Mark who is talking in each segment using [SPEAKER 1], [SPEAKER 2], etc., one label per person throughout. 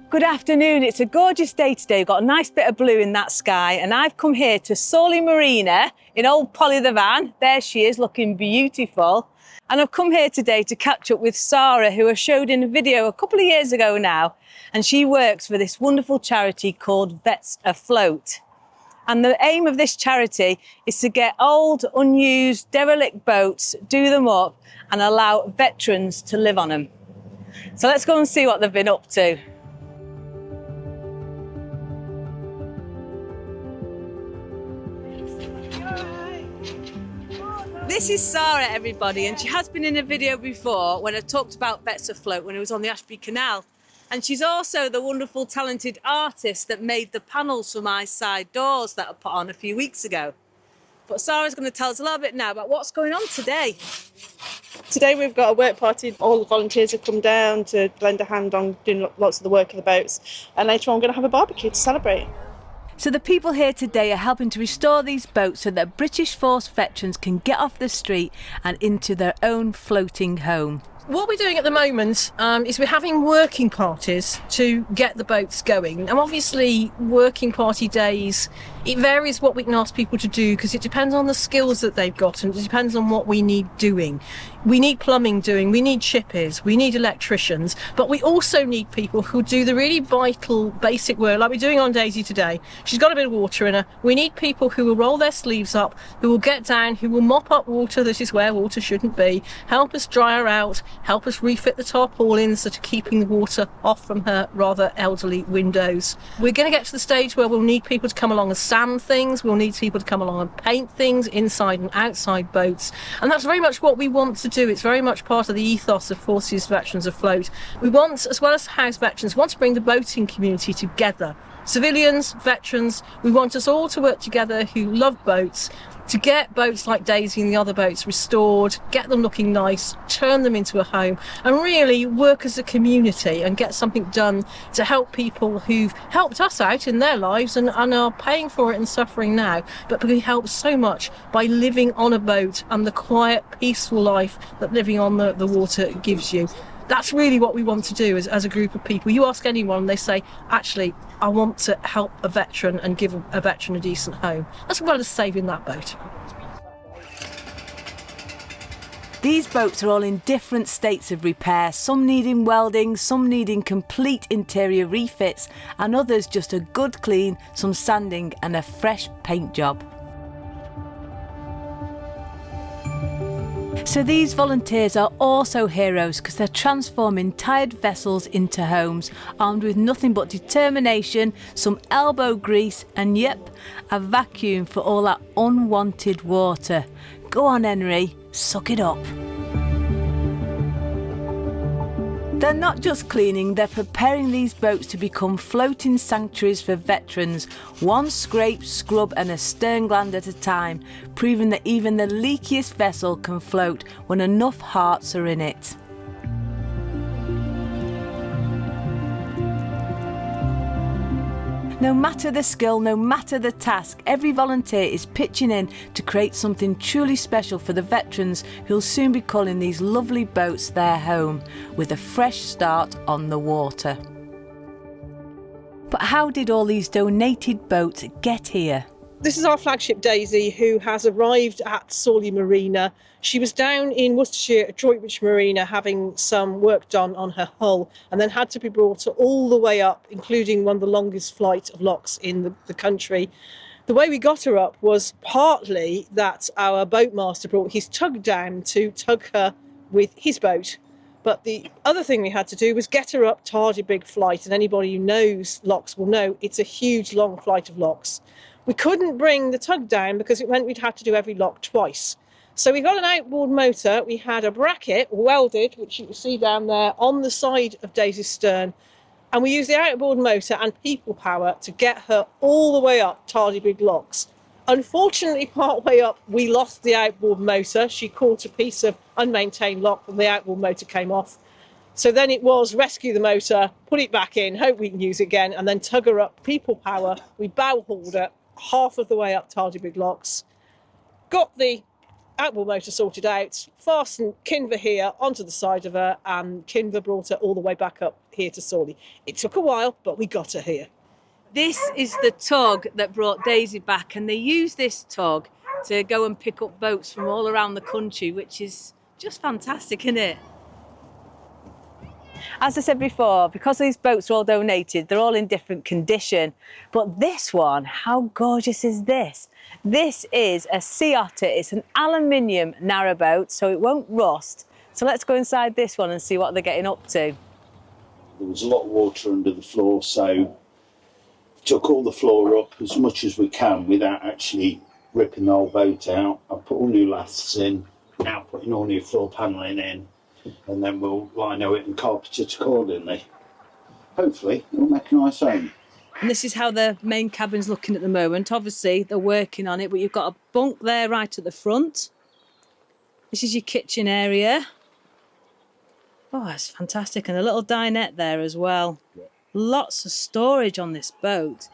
[SPEAKER 1] Good afternoon, it's a gorgeous day today. We've got a nice bit of blue in that sky, and I've come here to Sawley Marina in old Polly the van. There she is, looking beautiful. And I've come here today to catch up with Sarah, who I showed in a video a couple of years ago now, and she works for this wonderful charity called Vets Afloat. And the aim of this charity is to get old, unused, derelict boats, do them up and allow veterans to live on them. So let's go and see what they've been up to. This is Sarah, everybody, and she has been in a video before when I talked about Vets Afloat when it was on the Ashby Canal. And she's also the wonderful, talented artist that made the panels for my side doors that I put on a few weeks ago. But Sarah's going to tell us a little bit now about what's going on today.
[SPEAKER 2] Today we've got a work party. All the volunteers have come down to lend a hand on doing lots of the work of the boats. And later on we're going to have a barbecue to celebrate.
[SPEAKER 1] So the people here today are helping to restore these boats so that British Force veterans can get off the street and into their own floating home.
[SPEAKER 3] What we're doing at the moment is we're having working parties to get the boats going. And obviously working party days, it varies what we can ask people to do because it depends on the skills that they've got and it depends on what we need doing. We need plumbing doing, we need chippers, we need electricians, but we also need people who do the really vital basic work like we're doing on Daisy today. She's got a bit of water in her. We need people who will roll their sleeves up, who will get down, who will mop up water that is where water shouldn't be, help us dry her out, help us refit the tarpaulins that are keeping the water off from her rather elderly windows. We're going to get to the stage where we'll need people to come along and sand things, we'll need people to come along and paint things inside and outside boats, and that's very much what we want to do. It's very much part of the ethos of Forces Veterans Afloat. We want, as well as house veterans, want to bring the boating community together. Civilians, veterans, we want us all to work together who love boats to get boats like Daisy and the other boats restored, get them looking nice, turn them into a home, and really work as a community and get something done to help people who've helped us out in their lives and are paying for it and suffering now, but we help so much by living on a boat and the quiet, peaceful life that living on the water gives you. That's really what we want to do as a group of people. You ask anyone, they say, actually, I want to help a veteran and give a veteran a decent home, as well as saving that boat.
[SPEAKER 1] These boats are all in different states of repair, some needing welding, some needing complete interior refits, and others just a good clean, some sanding and a fresh paint job. So these volunteers are also heroes because they're transforming tired vessels into homes, armed with nothing but determination, some elbow grease and, yep, a vacuum for all that unwanted water. Go on, Henry, suck it up. They're not just cleaning, they're preparing these boats to become floating sanctuaries for veterans, one scrape, scrub and a stern gland at a time, proving that even the leakiest vessel can float when enough hearts are in it. No matter the skill, no matter the task, every volunteer is pitching in to create something truly special for the veterans who'll soon be calling these lovely boats their home, with a fresh start on the water. But how did all these donated boats get here?
[SPEAKER 3] This is our flagship Daisy, who has arrived at Sawley Marina. She was down in Worcestershire at Droitwich Marina having some work done on her hull and then had to be brought all the way up, including one of the longest flight of locks in the country. The way we got her up was partly that our boatmaster brought his tug down to tug her with his boat. But the other thing we had to do was get her up Tardy Big Flight, and anybody who knows locks will know it's a huge long flight of locks. We couldn't bring the tug down because it meant we'd have to do every lock twice. So we got an outboard motor, we had a bracket welded, which you can see down there, on the side of Daisy's stern, and we used the outboard motor and people power to get her all the way up Tardy Big Locks. Unfortunately, part way up, we lost the outboard motor. She caught a piece of unmaintained lock and the outboard motor came off. So then it was rescue the motor, put it back in, hope we can use it again, and then tug her up, people power. We bow hauled her half of the way up Tardy Big Locks, got the outboard motor sorted out, fastened Kinver here onto the side of her, and Kinver brought her all the way back up here to Sawley. It took a while, but we got her here.
[SPEAKER 1] This is the tug that brought Daisy back, and they use this tug to go and pick up boats from all around the country, which is just fantastic, isn't it? As I said before, because these boats are all donated, they're all in different condition. But this one, how gorgeous is this? This is a Sea Otter. It's an aluminium narrowboat, so it won't rust. So let's go inside this one and see what they're getting up to.
[SPEAKER 4] There was a lot of water under the floor, so took all the floor up as much as we can without actually ripping the whole boat out. I put all new laths in, now putting all new floor panelling in, and then we'll lino it and carpet it accordingly. Hopefully it'll make a nice home.
[SPEAKER 1] And this is how the main cabin's looking at the moment. Obviously they're working on it, but you've got a bunk there right at the front. This is your kitchen area. Oh, that's fantastic. And a little dinette there as well. Yeah. Lots of storage on this boat.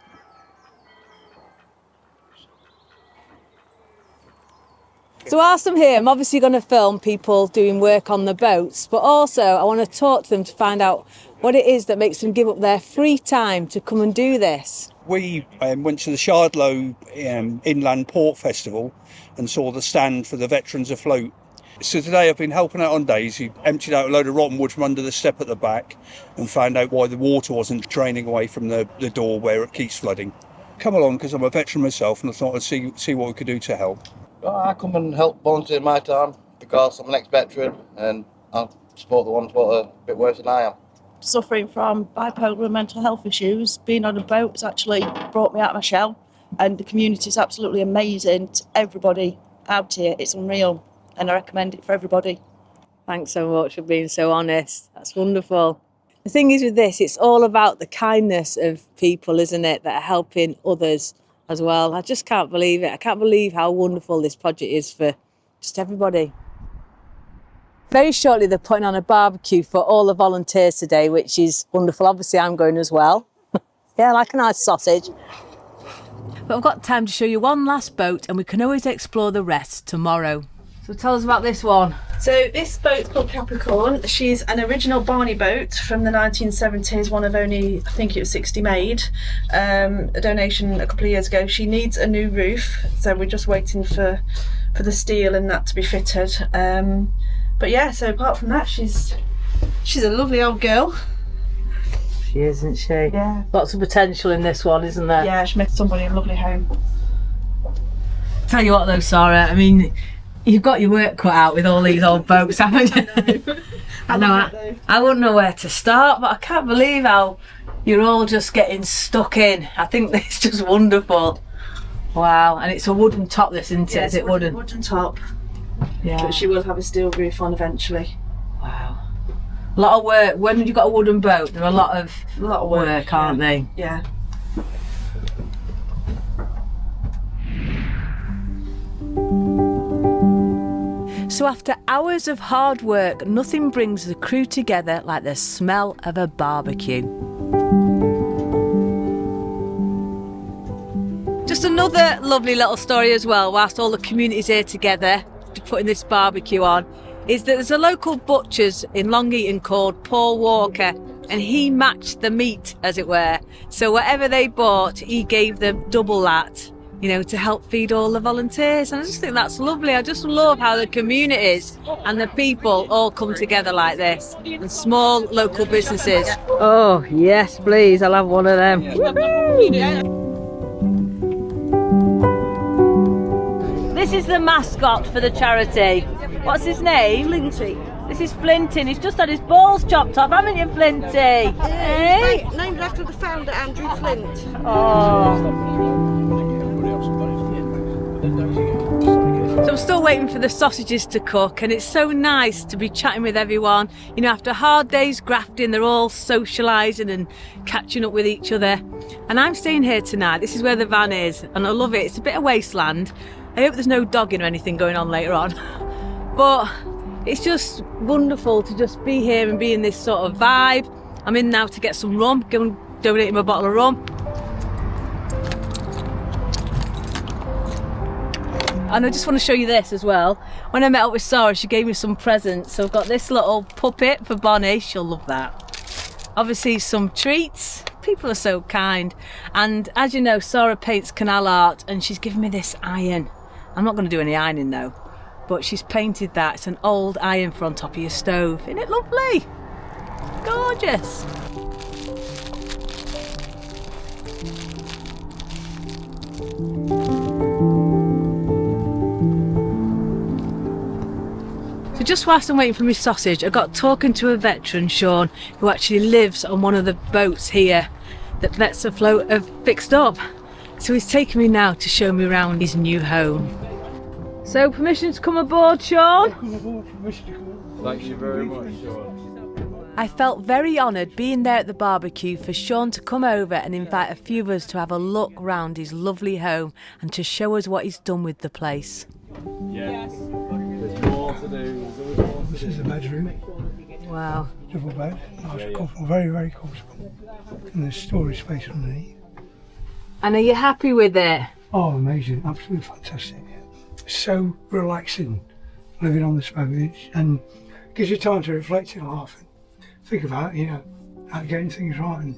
[SPEAKER 1] So whilst I'm here, I'm obviously going to film people doing work on the boats, but also I want to talk to them to find out what it is that makes them give up their free time to come and do this.
[SPEAKER 5] We went to the Shardlow Inland Port Festival and saw the stand for the Veterans Afloat. So today I've been helping out on Daisy, emptied out a load of rotten wood from under the step at the back and found out why the water wasn't draining away from the door where it keeps flooding. Come along because I'm a veteran myself and I thought I'd see what we could do to help.
[SPEAKER 6] Well, I come and help volunteer my time because I'm an ex-veteran and I support the ones that are a bit worse than I am.
[SPEAKER 2] Suffering from bipolar and mental health issues, being on a boat has actually brought me out of my shell, and the community is absolutely amazing to everybody out here. It's unreal. And I recommend it for everybody.
[SPEAKER 1] Thanks so much for being so honest. That's wonderful. The thing is with this, it's all about the kindness of people, isn't it, that are helping others as well. I just can't believe it. I can't believe how wonderful this project is for just everybody. Very shortly, they're putting on a barbecue for all the volunteers today, which is wonderful. Obviously, I'm going as well. Yeah, I like a nice sausage. But I've got time to show you one last boat, and we can always explore the rest tomorrow. So tell us about this one.
[SPEAKER 2] So this boat's called Capricorn. She's an original Bonny boat from the 1970s, one of only, I think it was 60 made. A donation a couple of years ago. She needs a new roof, so we're just waiting for the steel and that to be fitted. But yeah, so apart from that, she's a lovely old girl.
[SPEAKER 1] She is, isn't she?
[SPEAKER 2] Yeah.
[SPEAKER 1] Lots of potential in this one, isn't there?
[SPEAKER 2] Yeah, she made somebody a lovely home.
[SPEAKER 1] Tell you what though, Sarah, I mean, you've got your work cut out with all these old boats, haven't you? I know. I wouldn't know where to start, but I can't believe how you're all just getting stuck in. I think it's just wonderful. Wow, and it's a wooden top, this, isn't it?
[SPEAKER 2] Yeah,
[SPEAKER 1] Is it wooden?
[SPEAKER 2] Wooden top.
[SPEAKER 1] Yeah.
[SPEAKER 2] But she will have a steel roof on eventually.
[SPEAKER 1] Wow. A lot of work. When you've got a wooden boat, there are a lot of work, aren't they?
[SPEAKER 2] Yeah.
[SPEAKER 1] So after hours of hard work, nothing brings the crew together like the smell of a barbecue. Just another lovely little story as well, whilst all the community's here together putting this barbecue on, is that there's a local butcher's in Long Eaton called Paul Walker, and he matched the meat, as it were. So whatever they bought, he gave them double that, you know, to help feed all the volunteers. And I just think that's lovely. I just love how the communities and the people all come together like this, and small local businesses. Oh yes, please, I'll have one of them. This is the mascot for the charity. What's his name?
[SPEAKER 7] Flinty.
[SPEAKER 1] This is Flinty. He's just had his balls chopped off, haven't you, Flinty? Hey?
[SPEAKER 7] Named after the founder, Andrew Flint.
[SPEAKER 1] Oh. So I'm still waiting for the sausages to cook, and it's so nice to be chatting with everyone. You know, after a hard day's grafting, they're all socialising and catching up with each other. And I'm staying here tonight. This is where the van is, and I love it. It's a bit of wasteland. I hope there's no dogging or anything going on later on. But it's just wonderful to just be here and be in this sort of vibe. I'm in now to get some rum, go and donate him a bottle of rum. and I just want to show you this as well. When I met up with Sarah, she gave me some presents. So I've got this little puppet for Bonnie. She'll love that. Obviously some treats. People are so kind. And as you know, Sarah paints canal art, and she's given me this iron. I'm not going to do any ironing though, but she's painted that. It's an old iron for on top of your stove. Isn't it lovely? Gorgeous. So just whilst I'm waiting for my sausage, I got talking to a veteran, Sean, who actually lives on one of the boats here that Vets Afloat have fixed up. So he's taking me now to show me around his new home. So permission to come aboard, Sean?
[SPEAKER 8] Thank you very much, Sean.
[SPEAKER 1] I felt very honoured being there at the barbecue for Sean to come over and invite a few of us to have a look round his lovely home and to show us what he's done with the place.
[SPEAKER 8] Yes. There's more to do. There's always more to do.
[SPEAKER 9] This is the bedroom.
[SPEAKER 1] Wow.
[SPEAKER 9] Double bed. Nice, comfortable, very, very comfortable. And there's storage space underneath.
[SPEAKER 1] And are you happy with it?
[SPEAKER 9] Oh, amazing. Absolutely fantastic. So relaxing living on this boat, and gives you time to reflect in life and think about, how getting things right, and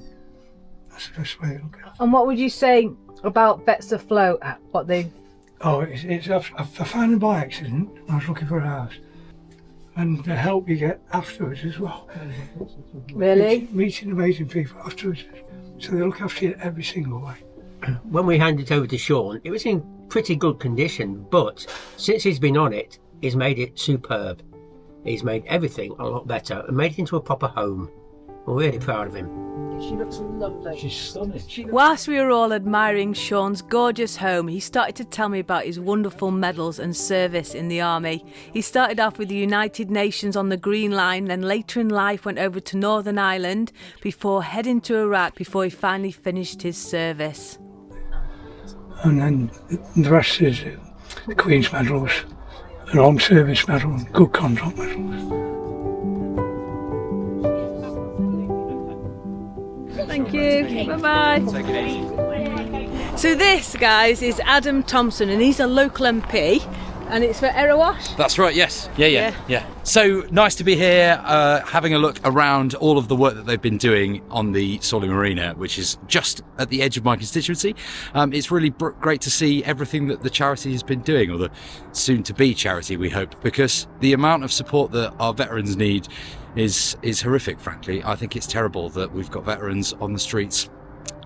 [SPEAKER 9] that's the best way to look at it.
[SPEAKER 1] And what would you say about Vets Afloat? What they...
[SPEAKER 9] Oh, I found them by accident when I was looking for a house, and the help you get afterwards as well.
[SPEAKER 1] Really?
[SPEAKER 9] Meeting amazing people afterwards, so they look after you every single way.
[SPEAKER 10] When we handed it over to Sean, it was in pretty good condition, but since he's been on it, he's made it superb. He's made everything a lot better and made it into a proper home. We're really proud of him.
[SPEAKER 3] She looks lovely.
[SPEAKER 8] She's stunning.
[SPEAKER 1] Whilst we were all admiring Sean's gorgeous home, he started to tell me about his wonderful medals and service in the army. He started off with the United Nations on the Green Line, then later in life went over to Northern Ireland before heading to Iraq before he finally finished his service.
[SPEAKER 9] And then the rest is the Queen's medals, the Long Service Medal, and Good Conduct medals.
[SPEAKER 1] Thank you. Bye-bye. So this, guys, is Adam Thompson, and he's a local MP, and it's for Erewash.
[SPEAKER 11] That's right, yes. Yeah. So nice to be here, having a look around all of the work that they've been doing on the Sawley Marina, which is just at the edge of my constituency. It's really great to see everything that the charity has been doing, or the soon-to-be charity, we hope, because the amount of support that our veterans need is horrific, frankly. I think it's terrible that we've got veterans on the streets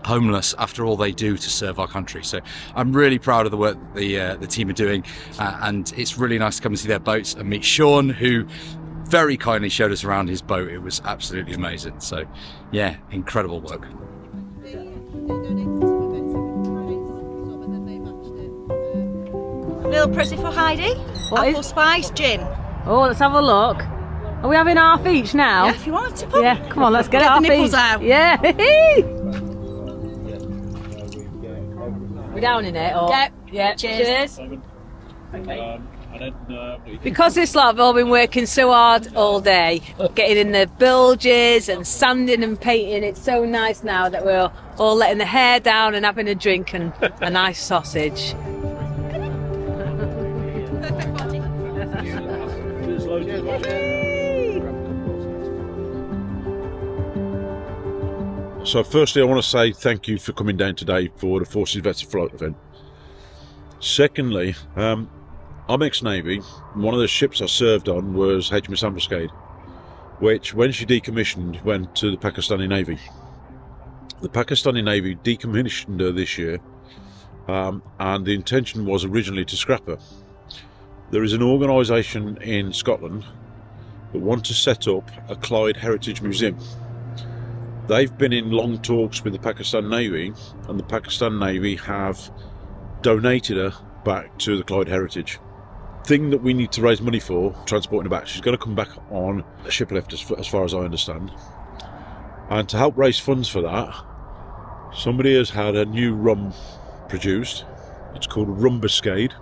[SPEAKER 11] homeless after all they do to serve our country. So I'm really proud of the work that the team are doing, and it's really nice to come and see their boats and meet Sean, who very kindly showed us around his boat. It was absolutely amazing. So yeah, incredible work.
[SPEAKER 7] Little present for Heidi. Apple spice gin.
[SPEAKER 1] Oh, let's have a look. Are we having half each now?
[SPEAKER 7] Yeah, if you want to pop.
[SPEAKER 1] Yeah, come on, let's get it
[SPEAKER 7] the
[SPEAKER 1] half
[SPEAKER 7] nipples
[SPEAKER 1] each.
[SPEAKER 7] out.
[SPEAKER 1] Yeah. We're down in it, or? Yeah. Cheers. Because this lot have all been working so hard all day, getting in the bilges and sanding and painting, it's so nice now that we're all letting the hair down and having a drink and a nice sausage.
[SPEAKER 7] Perfect body.
[SPEAKER 12] So firstly, I want to say thank you for coming down today for the Forces Vets Afloat event. Secondly, I'm ex-Navy. One of the ships I served on was HMS Ambuscade, which, when she decommissioned, went to the Pakistani Navy. The Pakistani Navy decommissioned her this year, and the intention was originally to scrap her. There is an organisation in Scotland that want to set up a Clyde Heritage Museum. They've been in long talks with the Pakistan Navy, and the Pakistan Navy have donated her back to the Clyde Heritage. Thing that we need to raise money for, transporting her back. She's going to come back on a ship lift, as far as I understand. And to help raise funds for that, somebody has had a new rum produced. It's called Rumbuscade.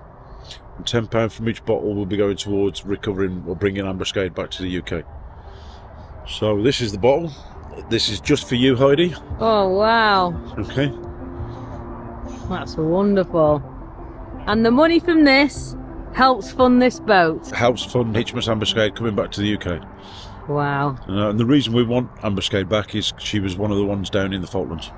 [SPEAKER 12] And £10 from each bottle will be going towards recovering or bringing Ambuscade back to the UK. So this is the bottle. This is just for you, Heidi.
[SPEAKER 1] Oh, wow.
[SPEAKER 12] Okay.
[SPEAKER 1] That's wonderful. And the money from this helps fund this boat.
[SPEAKER 12] Helps fund HMS Ambuscade coming back to the UK.
[SPEAKER 1] Wow.
[SPEAKER 12] And the reason we want Ambuscade back is she was one of the ones down in the Falklands.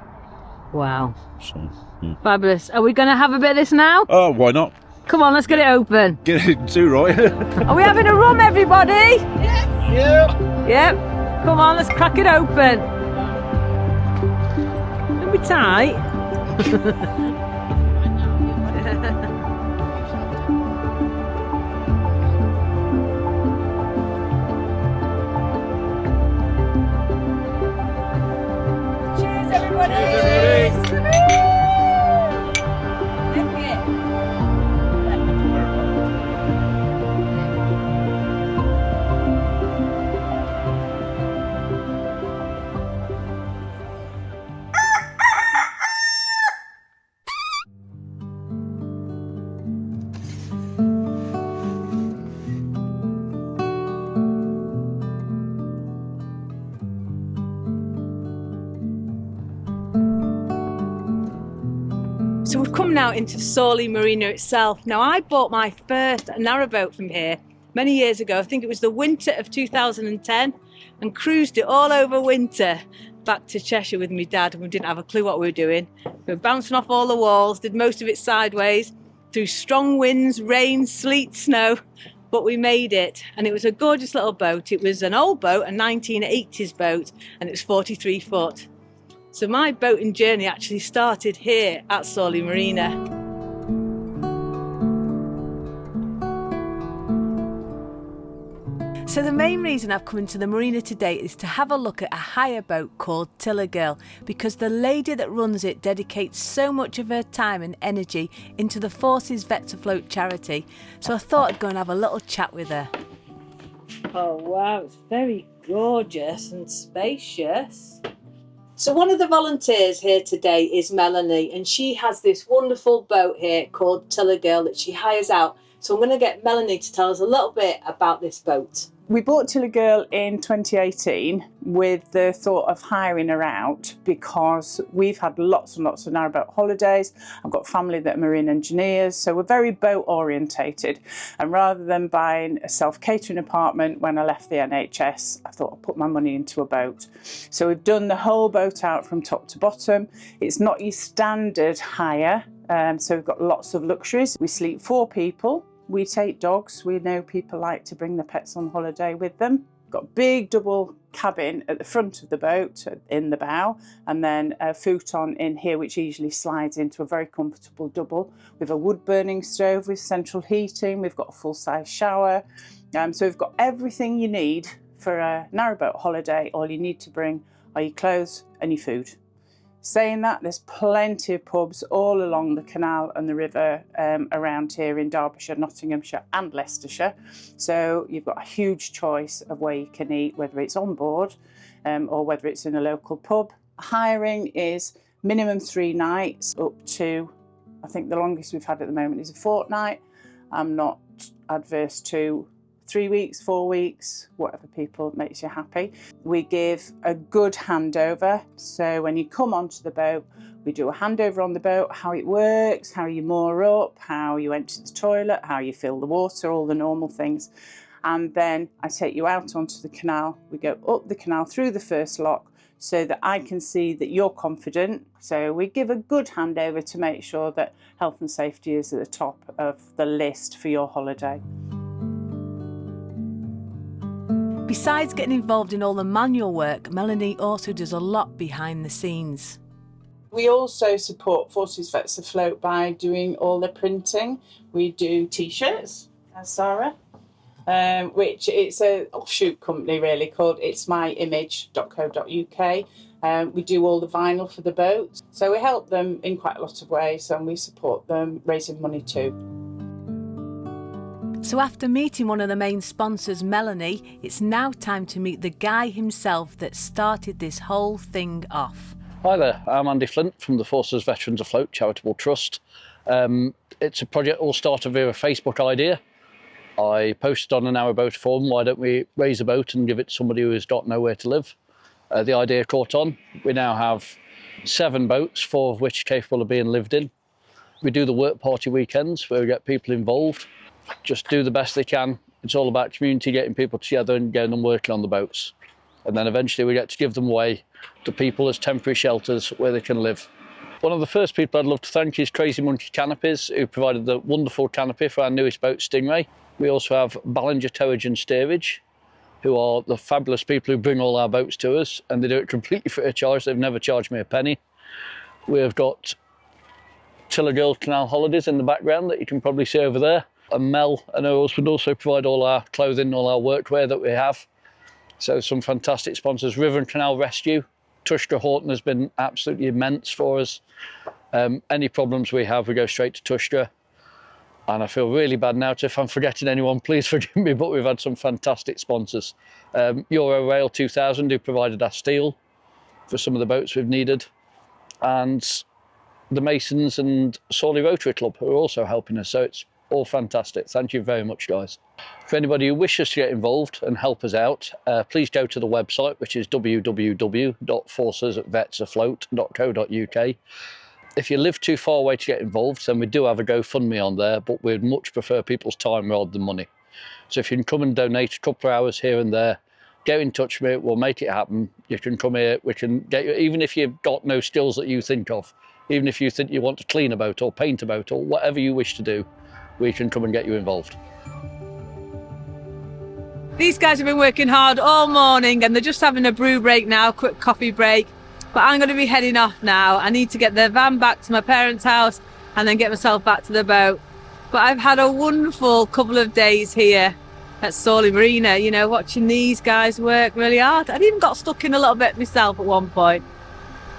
[SPEAKER 1] Wow.
[SPEAKER 12] So, yeah.
[SPEAKER 1] Fabulous. Are we going to have a bit of this now?
[SPEAKER 12] Oh, why not?
[SPEAKER 1] Come on, let's get it open.
[SPEAKER 12] Get it too, right?
[SPEAKER 1] Are we having a rum, everybody?
[SPEAKER 7] Yes.
[SPEAKER 12] Yeah.
[SPEAKER 1] Yep. Come on, let's crack it open. Don't be tight. Cheers, everybody. So we've come now into Sawley Marina itself. Now, I bought my first narrowboat from here many years ago. I think it was the winter of 2010, and cruised it all over winter back to Cheshire with my dad, and we didn't have a clue what we were doing. We were bouncing off all the walls, did most of it sideways, through strong winds, rain, sleet, snow, but we made it, and it was a gorgeous little boat. It was an old boat, a 1980s boat, and it was 43 foot. So my boating journey actually started here at Sawley Marina. So the main reason I've come into the marina today is to have a look at a hire boat called Tiller Girl, because the lady that runs it dedicates so much of her time and energy into the Forces Vets Afloat charity. So I thought I'd go and have a little chat with her. Oh wow, it's very gorgeous and spacious. So one of the volunteers here today is Melanie, and she has this wonderful boat here called Tiller Girl that she hires out. So I'm going to get Melanie to tell us a little bit about this boat.
[SPEAKER 13] We bought Tiller Girl in 2018 with the thought of hiring her out because we've had lots and lots of narrowboat holidays. I've got family that are marine engineers, so we're very boat orientated. And rather than buying a self-catering apartment when I left the NHS, I thought I'd put my money into a boat. So we've done the whole boat out from top to bottom. It's not your standard hire, so we've got lots of luxuries. We sleep 4 people. We take dogs. We know people like to bring their pets on holiday with them. Got a big double cabin at the front of the boat in the bow, and then a futon in here which easily slides into a very comfortable double with a wood burning stove with central heating. We've got a full-size shower, so we've got everything you need for a narrowboat holiday. All you need to bring are your clothes and your food. Saying that, there's plenty of pubs all along the canal and the river around here in Derbyshire, Nottinghamshire and Leicestershire. So you've got a huge choice of where you can eat, whether it's on board or whether it's in a local pub. Hiring is minimum 3 nights up to, I think the longest we've had at the moment is a fortnight. I'm not adverse to 3 weeks, 4 weeks, whatever people makes you happy. We give a good handover. So when you come onto the boat, we do a handover on the boat, how it works, how you moor up, how you empty the toilet, how you fill the water, all the normal things. And then I take you out onto the canal. We go up the canal through the first lock so that I can see that you're confident. So we give a good handover to make sure that health and safety is at the top of the list for your holiday. Besides getting involved in all the manual work, Melanie also does a lot behind the scenes. We also support Forces Vets Afloat by doing all the printing. We do t-shirts, as Sarah, which it's an offshoot company really called itsmyimage.co.uk. We do all the vinyl for the boat. So we help them in quite a lot of ways, and we support them raising money too. So after meeting one of the main sponsors, Melanie, it's now time to meet the guy himself that started this whole thing off.
[SPEAKER 14] Hi there, I'm Andy Flint from the Forces Veterans Afloat Charitable Trust. It's a project all started via a Facebook idea. I posted on a narrowboat forum, why don't we raise a boat and give it to somebody who's got nowhere to live. The idea caught on. We now have 7 boats, 4 of which are capable of being lived in. We do the work party weekends where we get people involved. just do the best they can. It's all about community, getting people together and getting them working on the boats. And then eventually we get to give them away to people as temporary shelters where they can live. One of the first people I'd love to thank is Crazy Monkey Canopies, who provided the wonderful canopy for our newest boat, Stingray. We also have Ballinger Towage and Steerage, who are the fabulous people who bring all our boats to us, and they do it completely free of charge. They've never charged me a penny. We have got Tiller Girls Canal Holidays in the background that you can probably see over there. And Mel and her husband also provide all our clothing, all our workwear that we have. So some fantastic sponsors. River and Canal Rescue. Tushka Horton has been absolutely immense for us. Any problems we have, we go straight to Tushka. And I feel really bad now, if I'm forgetting anyone, please forgive me, but we've had some fantastic sponsors. Euro Rail 2000, who provided our steel for some of the boats we've needed. And the Masons and Sawley Rotary Club, who are also helping us. So it's all fantastic. Thank you very much, guys. For anybody who wishes to get involved and help us out, please go to the website, which is www.forcesvetsafloat.co.uk. If you live too far away to get involved, then we do have a GoFundMe on there, but we'd much prefer people's time rather than money. So if you can come and donate a couple of hours here and there, get in touch with me, we'll make it happen. You can come here, we can get you, even if you've got no skills that you think of, even if you think you want to clean a boat or paint a boat or whatever you wish to do, we can come and get you involved.
[SPEAKER 1] These guys have been working hard all morning and they're just having a brew break now, quick coffee break. But I'm going to be heading off now. I need to get the van back to my parents' house and then get myself back to the boat. But I've had a wonderful couple of days here at Sawley Marina, you know, watching these guys work really hard. I'd even got stuck in a little bit myself at one point.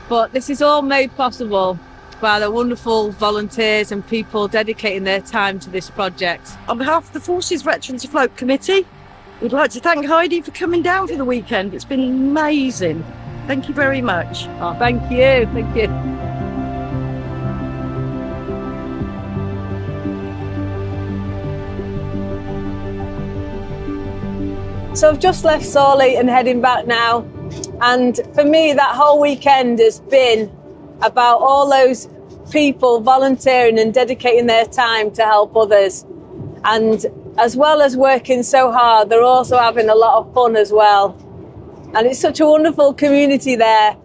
[SPEAKER 1] But this is all made possible by the wonderful volunteers and people dedicating their time to this project.
[SPEAKER 15] On behalf of the Forces Veterans Afloat Committee, we'd like to thank Heidi for coming down for the weekend. It's been amazing. Thank you very much.
[SPEAKER 1] Oh, thank you. Thank you. So I've just left Sawley and heading back now. And for me, that whole weekend has been about all those people volunteering and dedicating their time to help others. And as well as working so hard, they're also having a lot of fun as well. And it's such a wonderful community there.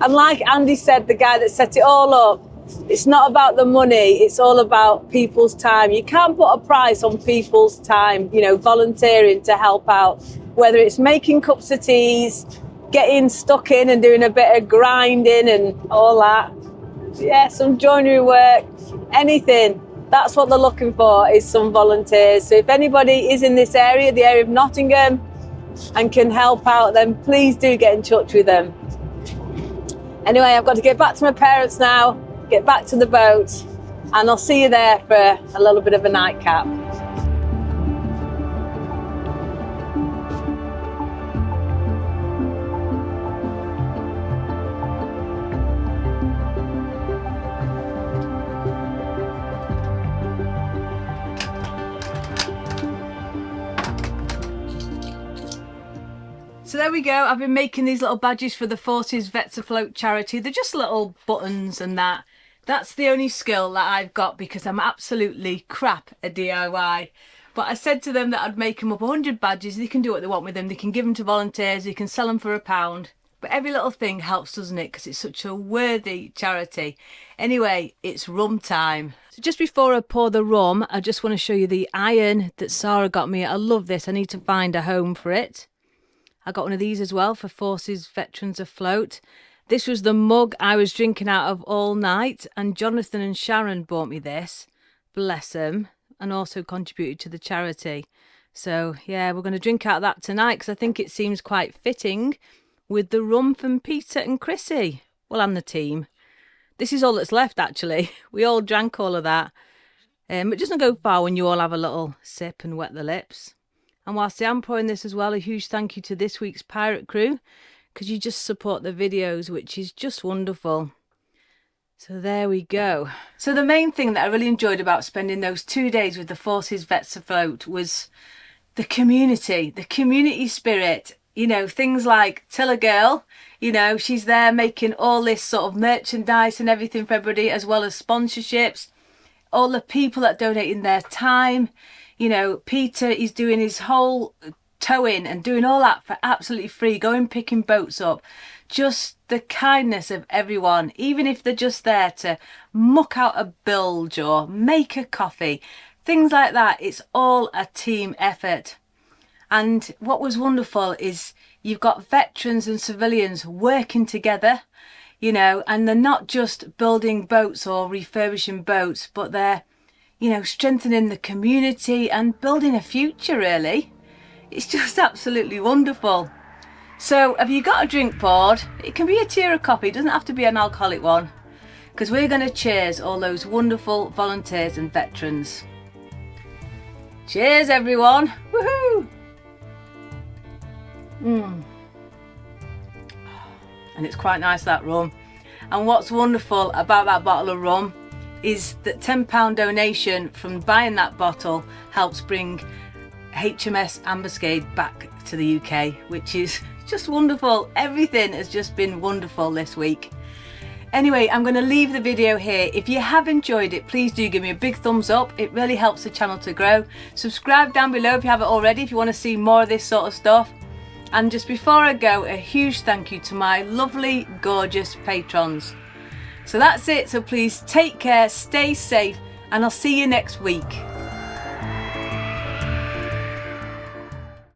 [SPEAKER 1] And like Andy said, the guy that set it all up, it's not about the money, it's all about people's time. You can't put a price on people's time, you know, volunteering to help out, whether it's making cups of teas, getting stuck in and doing a bit of grinding and all that. Yeah, some joinery work, anything. That's what they're looking for, is some volunteers. So if anybody is in this area, the area of Nottingham, and can help out, then please do get in touch with them. Anyway, I've got to get back to my parents now, get back to the boat, and I'll see you there for a little bit of a nightcap. So there we go. I've been making these little badges for the Forces Vets Afloat charity. They're just little buttons and that. That's the only skill that I've got because I'm absolutely crap at DIY. But I said to them that I'd make them up 100 badges. They can do what they want with them. They can give them to volunteers. They can sell them for £1. But every little thing helps, doesn't it? Because it's such a worthy charity. Anyway, it's rum time. So just before I pour the rum, I just want to show you the iron that Sarah got me. I love this. I need to find a home for it. I got one of these as well for Forces Veterans Afloat. This was the mug I was drinking out of all night, and Jonathan and Sharon bought me this, bless them, and also contributed to the charity. So yeah, we're going to drink out of that tonight because I think it seems quite fitting with the rum from Peter and Chrissy, well, and the team. This is all that's left actually. We all drank all of that. It doesn't go far when you all have a little sip and wet the lips. And whilst I am pouring this as well, a huge thank you to this week's pirate crew, because you just support the videos, which is just wonderful. So there we go. So the main thing that I really enjoyed about spending those 2 days with the Forces Vets Afloat was the community spirit. You know, things like Tiller Girl, you know, she's there making all this sort of merchandise and everything for everybody, as well as sponsorships. All the people that donate in their time. You know, Peter is doing his whole towing and doing all that for absolutely free, going picking boats up. Just the kindness of everyone, even if they're just there to muck out a bilge or make a coffee, things like that. It's all a team effort. And what was wonderful is you've got veterans and civilians working together, you know, and they're not just building boats or refurbishing boats, but they're, you know, strengthening the community and building a future, really. It's just absolutely wonderful. So have you got a drink poured? It can be a tea or a coffee, it doesn't have to be an alcoholic one, because we're going to cheers all those wonderful volunteers and veterans. Cheers everyone! Woohoo! And it's quite nice, that rum. And what's wonderful about that bottle of rum is that £10 donation from buying that bottle helps bring HMS Ambuscade back to the UK, which is just wonderful. Everything has just been wonderful this week. Anyway, I'm going to leave the video here. If you have enjoyed it, please do give me a big thumbs up. It really helps the channel to grow. Subscribe down below if you haven't already, if you want to see more of this sort of stuff. And just before I go, a huge thank you to my lovely, gorgeous patrons. So that's it. So please take care, stay safe, and I'll see you next week.